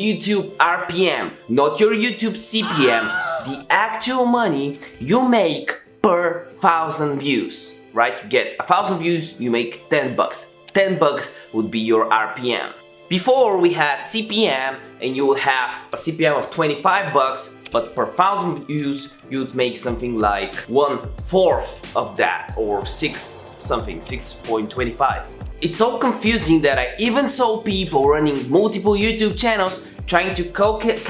YouTube RPM, not your YouTube CPM, the actual money you make per 1,000 views, right? You get 1,000 views, you make 10 bucks. 10 bucks would be your RPM. Before we had CPM and you would have a CPM of 25 bucks, but per 1,000 views you'd make something like 1/4 of that, or 6.25. It's so confusing that I even saw people running multiple YouTube channels trying to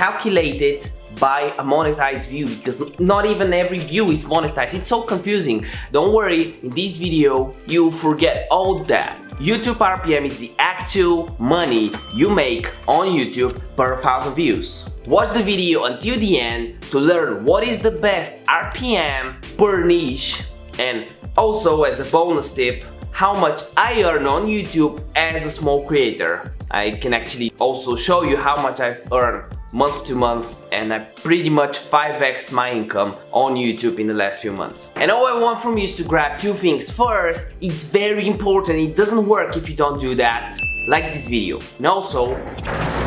calculate it by a monetized view, because not even every view is monetized. It's so confusing. Don't worry, in this video you'll forget all that. YouTube RPM is the actual money you make on YouTube per 1,000 views. Watch the video until the end to learn what is the best RPM per niche, and also as a bonus tip, how much I earn on YouTube as a small creator. I can actually also show you how much I've earned month to month, and I pretty much 5x'd my income on YouTube in the last few months. And all I want from you is to grab two things. First, it's very important, it doesn't work if you don't do that. Like this video. And also,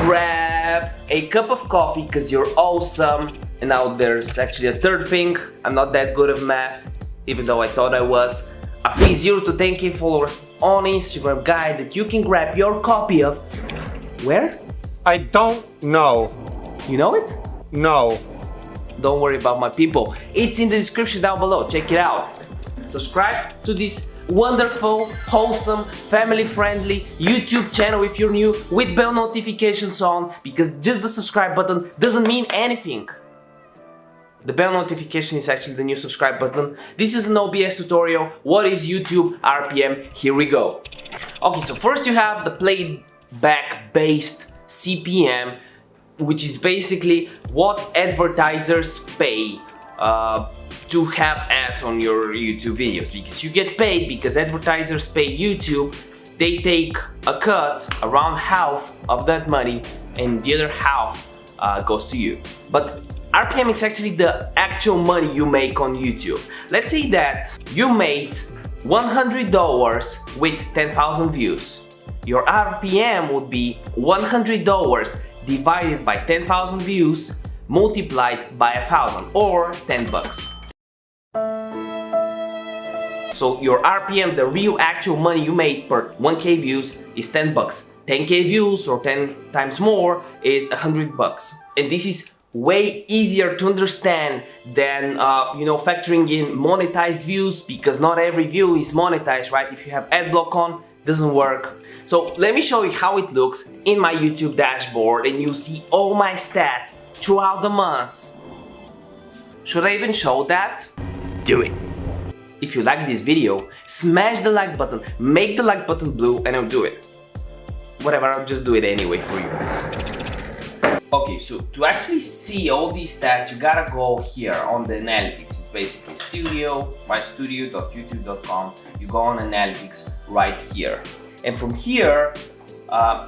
grab a cup of coffee because you're awesome. And now there's actually a third thing. I'm not that good at math, even though I thought I was. A free 0 to 10k followers on Instagram guide that you can grab your copy of. Where? I don't know. You know it? No. Don't worry about my people. It's in the description down below. Check it out. Subscribe to this wonderful, wholesome, family-friendly YouTube channel if you're new, with bell notifications on, because just the subscribe button doesn't mean anything. The bell notification is actually the new subscribe button. This is an OBS tutorial. What is YouTube RPM? Here we go. Okay, so first you have the playback-based CPM, which is basically what advertisers pay to have ads on your YouTube videos, because you get paid because advertisers pay YouTube. They take a cut, around half of that money, and the other half goes to you. But RPM is actually the actual money you make on YouTube. Let's say that you made $100 with 10,000 views. Your RPM would be $100 divided by 10,000 views multiplied by 1,000, or 10 bucks. So your RPM, the real actual money you made per 1k views, is 10 bucks. 10k views or 10 times more is 100 bucks. And this is way easier to understand than factoring in monetized views, because not every view is monetized, right? If you have ad block on, doesn't work. So let me show you how it looks in my YouTube dashboard, and you see all my stats throughout the months. Should I even show that? Do it. If you like this video, smash the like button, make the like button blue, and I'll do it. Whatever, I'll just do it anyway for you. Okay, so to actually see all these stats, you gotta go here on the analytics. It's basically studio.youtube.com. You go on analytics right here. And from here,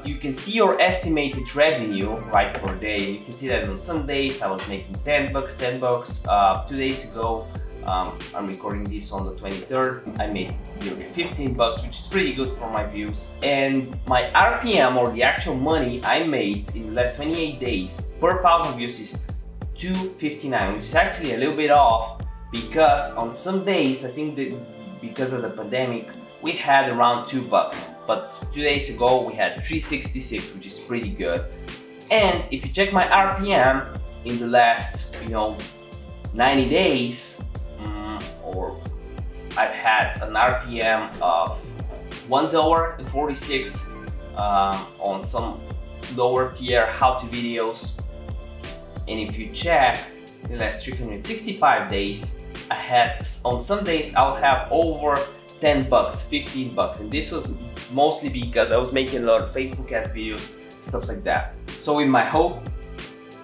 you can see your estimated revenue right per day. You can see that on some days I was making 10 bucks. 2 days ago, I'm recording this on the 23rd, I made nearly 15 bucks, which is pretty good for my views. And my RPM, or the actual money I made in the last 28 days per 1,000 views, is $2.59, which is actually a little bit off, because on some days, I think that because of the pandemic, we had around 2 bucks. But 2 days ago we had $3.66, which is pretty good. And if you check my RPM in the last 90 days, or I've had an RPM of $1.46 on some lower tier how-to videos. And if you check the last 365 days, I had, on some days I'll have over 10 bucks, 15 bucks, and this was mostly because I was making a lot of Facebook ad videos, stuff like that. So in my whole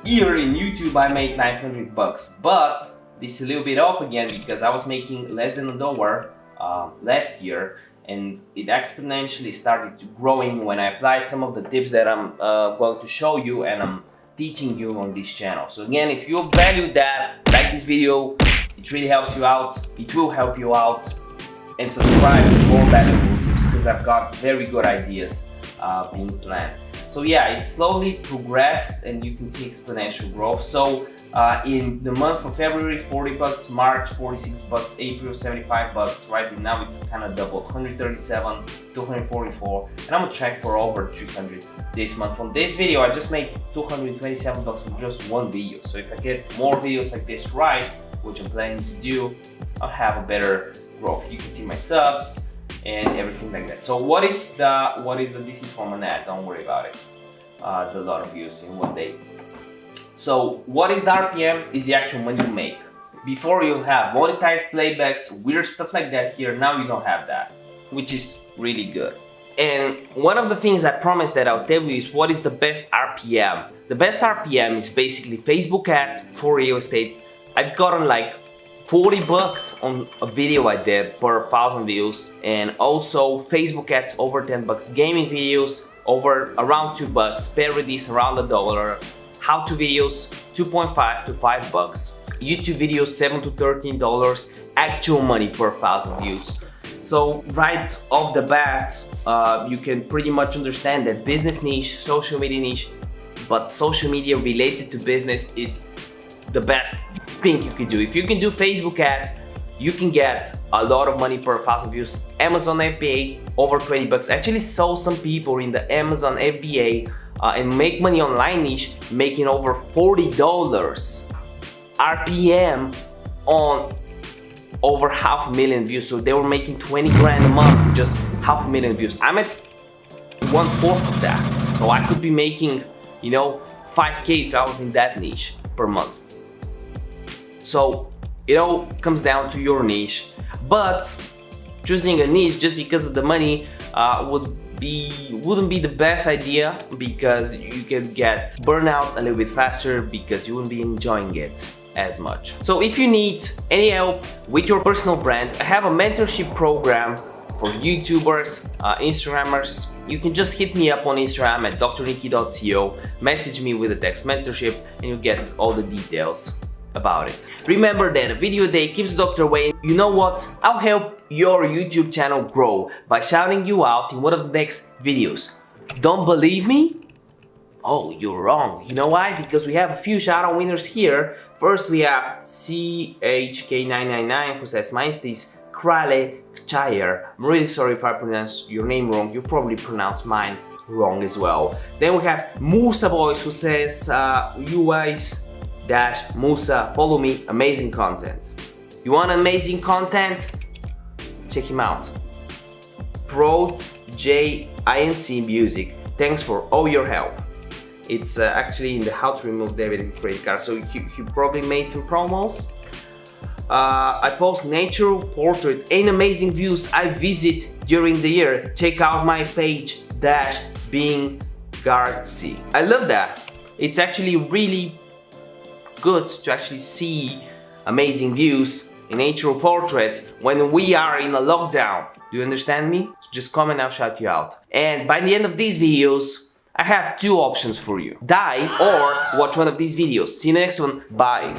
year in YouTube, I made 900 bucks, but this is a little bit off again because I was making less than $1 last year, and it exponentially started to growing when I applied some of the tips that I'm going to show you and I'm teaching you on this channel. So again, if you value that, like this video, it really helps you out, it will help you out, and subscribe for more valuable tips because I've got very good ideas being planned. So yeah, it slowly progressed and you can see exponential growth. So in the month of February, 40 bucks, March, 46 bucks, April, 75 bucks, right? And now it's kind of doubled, 137, 244, and I'm on track for over 300 this month. From this video, I just made 227 bucks from just one video. So if I get more videos like this right, which I'm planning to do, I'll have a better growth. You can see my subs and everything like that. So what is the this is from an ad, don't worry about it. The lot of views in one day. So what is the RPM? Is the actual money you make. Before you have monetized playbacks, weird stuff like that here, now you don't have that, which is really good. And one of the things I promised that I'll tell you is what is the best RPM. The best RPM is basically Facebook ads for real estate. I've gotten like 40 bucks on a video I did per 1,000 views, and also Facebook ads over 10 bucks, gaming videos over around 2 bucks, parodies around $1, how-to videos 2.5 to 5 bucks, YouTube videos $7 to $13, actual money per 1,000 views. So right off the bat, you can pretty much understand that business niche, social media niche, but social media related to business is the best thing you can do. If you can do Facebook ads, you can get a lot of money per 1,000 views. Amazon FBA over 20 bucks. I actually saw some people in the Amazon FBA and make money online niche making over $40 RPM on over 500,000 views. So they were making 20 grand a month with just 500,000 views. I'm at 1/4 of that. So I could be making, you know, 5K if I was in that niche per month. So it all comes down to your niche, but choosing a niche just because of the money wouldn't be the best idea, because you could get burnout a little bit faster because you wouldn't be enjoying it as much. So if you need any help with your personal brand, I have a mentorship program for YouTubers, Instagrammers. You can just hit me up on Instagram at drnicky.co, message me with a text mentorship, and you'll get all the details about it. Remember that a video a day keeps the doctor away. You know what? I'll help your YouTube channel grow by shouting you out in one of the next videos. Don't believe me? Oh, you're wrong. You know why? Because we have a few shout-out winners here. First we have CHK999 who says, "Mine is Krale Kchayer. I'm really sorry if I pronounce your name wrong. You probably pronounce mine wrong as well." Then we have Musa Boys who says, Musa, follow me, amazing content. You want amazing content? Check him out. ProJINC Music. Thanks for all your help. It's actually in the how to remove debit credit card, so he probably made some promos. I post natural portrait and amazing views I visit during the year. Check out my page, Being Gartsy. I love that. It's actually really good to actually see amazing views in natural portraits when we are in a lockdown. Do you understand me? So just comment, I'll shout you out. And by the end of these videos, I have two options for you. Die or watch one of these videos. See you in the next one. Bye.